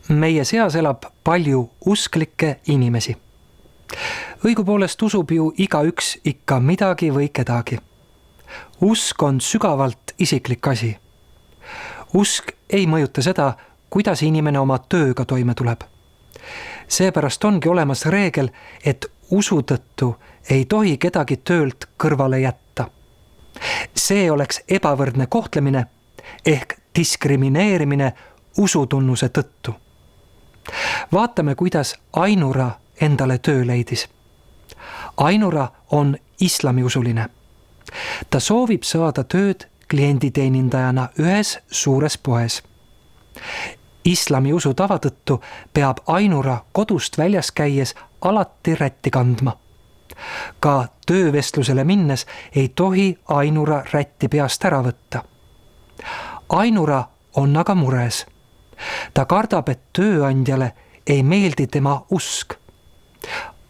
Meie seas elab palju usklikke inimesi. Õigupoolest usub ju igaüks ikka midagi või kedagi. Usk on sügavalt isiklik asi. Usk ei mõjuta seda, kuidas inimene oma tööga toime tuleb. Seepärast ongi olemas reegel, et usu tõttu ei tohi kedagi töölt kõrvale jätta. See oleks ebavõrdne kohtlemine ehk diskrimineerimine usutunnuse tõttu. Vaatame, kuidas Ainura endale töö leidis. Ainura on islamiusuline. Ta soovib saada tööd klienditeenindajana ühes suures poes. Islami usu tava tõttu peab Ainura kodust väljas käies alati rätti kandma. Ka töövestlusele minnes ei tohi Ainura rätti peast ära võtta. Ainura on aga mures. Ta kardab, et tööandjale ei meeldi tema usk.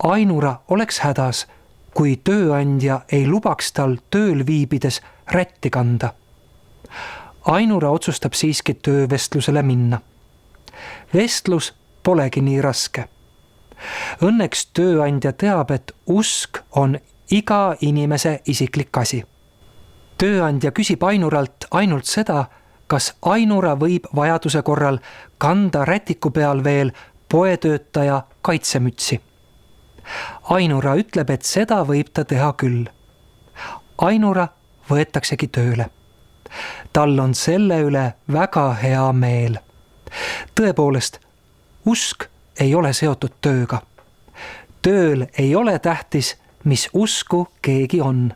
Ainura oleks hädas, kui tööandja ei lubaks tal tööl viibides rätti kanda. Ainura otsustab siiski töövestlusele minna. Vestlus polegi nii raske. Õnneks tööandja teab, et usk on iga inimese isiklik asi. Tööandja küsib Ainuralt ainult seda, kas Ainura võib vajaduse korral kanda rätiku peal veel poetöötaja kaitsemütsi. Ainura ütleb, et seda võib ta teha küll. Ainura võetaksegi tööle. Tal on selle üle väga hea meel. Tõepoolest, usk ei ole seotud tööga. Tööl ei ole tähtis, mis usku keegi on.